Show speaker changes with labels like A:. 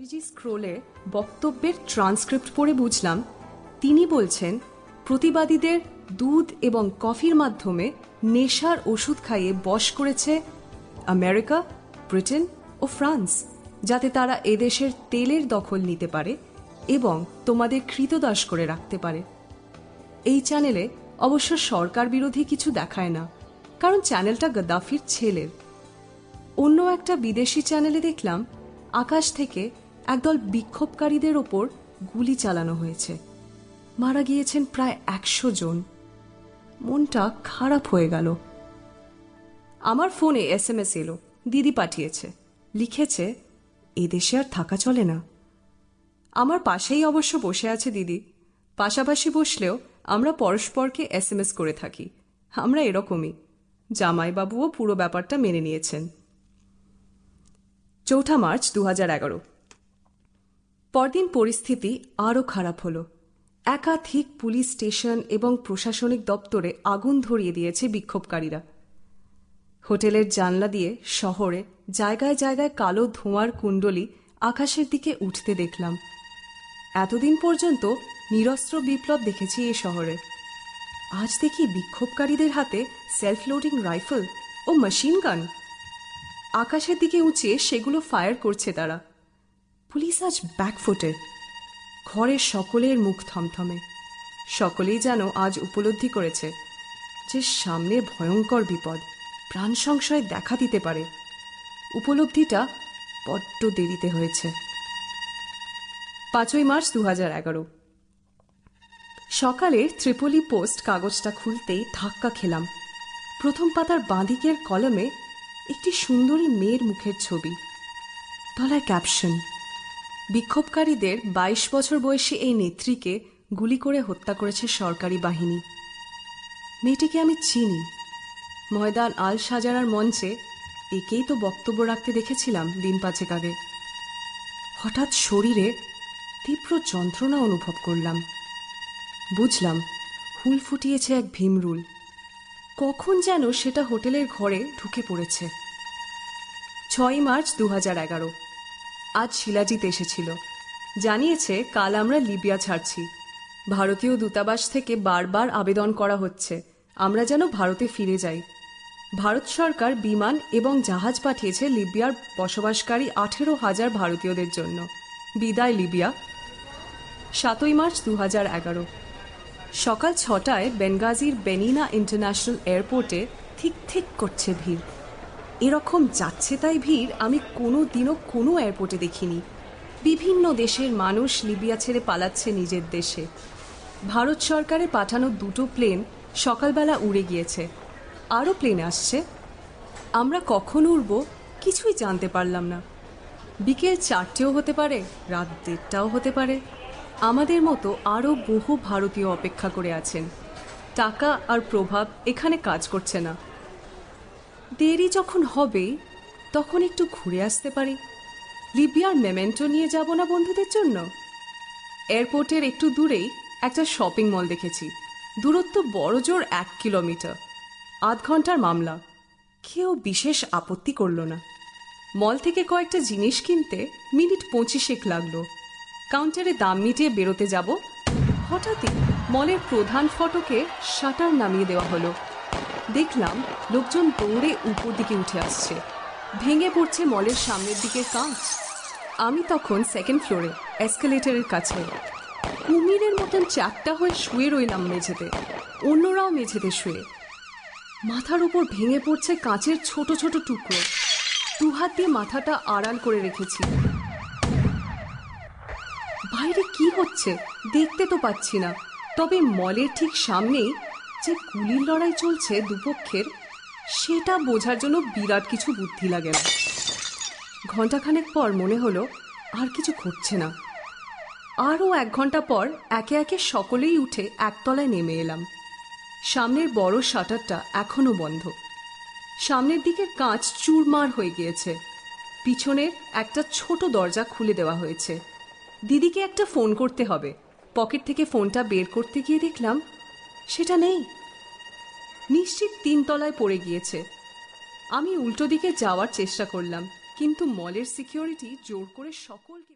A: গুরুজি স্ক্রোলে বক্তব্যের ট্রান্সক্রিপ্ট পড়ে বুঝলাম তিনি বলছেন প্রতিবাদীদের দুধ এবং কফির মাধ্যমে নেশার ওষুধ খাইয়ে বশ করেছে আমেরিকা, ব্রিটেন ও ফ্রান্স, যাতে তারা এদেশের তেলের দখল নিতে পারে এবং তোমাদের কৃতদাস করে রাখতে পারে। এই চ্যানেলে অবশ্য সরকার বিরোধী কিছু দেখায় না, কারণ চ্যানেলটা গাদ্দাফির ছেলের। অন্য একটা বিদেশি চ্যানেলে দেখলাম আকাশ থেকে একদল বিক্ষোভকারীদের ওপর গুলি চালানো হয়েছে, মারা গিয়েছেন প্রায় 100 জন। মনটা খারাপ হয়ে গেল। আমার ফোনে SMS এলো, দিদি পাঠিয়েছে, লিখেছে এদেশে আর থাকা চলে না। আমার পাশেই অবশ্য বসে আছে দিদি। পাশাপাশি বসলেও আমরা পরস্পরকে SMS করে থাকি। আমরা এরকমই। জামাইবাবুও পুরো ব্যাপারটা মেনে নিয়েছেন। 4 মার্চ 2011। পরদিন পরিস্থিতি আরও খারাপ হলো। একাধিক পুলিশ স্টেশন এবং প্রশাসনিক দপ্তরে আগুন ধরিয়ে দিয়েছে বিক্ষোভকারীরা। হোটেলের জানলা দিয়ে শহরে জায়গায় জায়গায় কালো ধোঁয়ার কুণ্ডলী আকাশের দিকে উঠতে দেখলাম। এতদিন পর্যন্ত নিরস্ত্র বিপ্লব দেখেছি এ শহরে। আজ দেখি বিক্ষোভকারীদের হাতে সেলফ লোডিং রাইফেল ও মেশিন গান। আকাশের দিকে উঁচিয়ে সেগুলো ফায়ার করছে তারা। পুলিশ আজ ব্যাকফুটে। ঘরের সকলের মুখ থমথমে। সকলেই যেন আজ উপলব্ধি করেছে যে সামনে ভয়ঙ্কর বিপদ, প্রাণ সংশয় দেখা দিতে পারে। উপলব্ধিটা বড্ড দেরিতে হয়েছে। 5 মার্চ 2011। সকালের ত্রিপলি পোস্ট কাগজটা খুলতেই ধাক্কা খেলাম। প্রথম পাতার বাঁদিকের কলমে একটি সুন্দরী মেয়ের মুখের ছবি, তলায় ক্যাপশন, বিক্ষোভকারীদের 22 বছর বয়সী এই নেত্রীকে গুলি করে হত্যা করেছে সরকারি বাহিনী। মেয়েটিকে আমি চিনি। ময়দান আল সাজারার মঞ্চে একেই তো বক্তব্য রাখতে দেখেছিলাম দিন 5 আগে। হঠাৎ শরীরে তীব্র যন্ত্রণা অনুভব করলাম। বুঝলাম হুল ফুটিয়েছে এক ভীমরুল। কখন যেন সেটা হোটেলের ঘরে ঢুকে পড়েছে। 6 মার্চ 2011। আজ শিলাজিৎ এসেছিল। জানিয়েছে কাল আমরা লিবিয়া ছাড়ছি। ভারতীয় দূতাবাস থেকে বারবার আবেদন করা হচ্ছে আমরা যেন ভারতে ফিরে যাই। ভারত সরকার বিমান এবং জাহাজ পাঠিয়েছে লিবিয়ার বসবাসকারী 18,000 ভারতীয়দের জন্য। বিদায় লিবিয়া। 7 মার্চ 2011। সকাল 6টায় বেনগাজির বেনিনা ইন্টারন্যাশনাল এয়ারপোর্টে ঠিক ঠিক করছে ভিড়। এরকম যাচ্ছে তাই ভিড় আমি কোনো দিনও কোনো এয়ারপোর্টে দেখিনি। বিভিন্ন দেশের মানুষ লিবিয়া ছেড়ে পালাচ্ছে নিজের দেশে। ভারত সরকারের পাঠানো 2টো প্লেন সকালবেলা উড়ে গিয়েছে, আরও প্লেন আসছে। আমরা কখন উড়ব কিছুই জানতে পারলাম না। বিকেল 4টেও হতে পারে, রাত 1:30টাও হতে পারে। আমাদের মতো আরও বহু ভারতীয় অপেক্ষা করে আছেন। টাকা আর প্রভাব এখানে কাজ করছে না। দেরি যখন হবে তখন একটু ঘুরে আসতে পারি। লিবিয়ার মেমেন্টো নিয়ে যাব না বন্ধুদের জন্য? এয়ারপোর্টের একটু দূরেই একটা শপিং মল দেখেছি। দূরত্ব বড়জোর 1 কিলোমিটার। আধ ঘন্টার মামলা। কেউ বিশেষ আপত্তি করল না। মল থেকে কয়েকটা জিনিস কিনতে মিনিট 25 লাগলো। কাউন্টারে দাম মিটিয়ে বেরোতে যাব, হঠাৎই মলের প্রধান ফটকে শাটার নামিয়ে দেওয়া হলো। দেখলাম লোকজন দৌড়ে উপর দিকে উঠে আসছে। ভেঙে পড়ছে মলের সামনের দিকের কাঁচ। আমি তখন 2nd ফ্লোরে এসকেলেটরের কাছে। কুমিরের মতন চ্যাপ্টা হয়ে শুয়ে রইলাম মেঝেতে। অন্যরাও মেঝেতে শুয়ে। মাথার উপর ভেঙে পড়ছে কাঁচের ছোট ছোট টুকরো। 2 হাত দিয়ে মাথাটা আড়াল করে রেখেছি। বাইরে কি হচ্ছে দেখতে তো পাচ্ছি না, তবে মলের ঠিক সামনেই যে গুলির লড়াই চলছে দুপক্ষের, সেটা বোঝার জন্য বিরাট কিছু বুদ্ধি লাগে না। ঘণ্টাখানেক পর মনে হলো আর কিছু ঘটছে না। আরও 1 ঘন্টা পর একে একে সকলেই উঠে একতলায় নেমে এলাম। সামনের বড় শাটারটা এখনো বন্ধ। সামনের দিকের কাঁচ চুরমার হয়ে গিয়েছে। পিছনের একটা ছোট দরজা খুলে দেওয়া হয়েছে। দিদিকে একটা ফোন করতে হবে। পকেট থেকে ফোনটা বের করতে গিয়ে দেখলাম সেটা নেই। নিশ্চিত 3 তলায় পড়ে গিয়েছে। আমি উল্টো দিকে যাওয়ার চেষ্টা করলাম, কিন্তু মলের সিকিউরিটি জোর করে সকলকে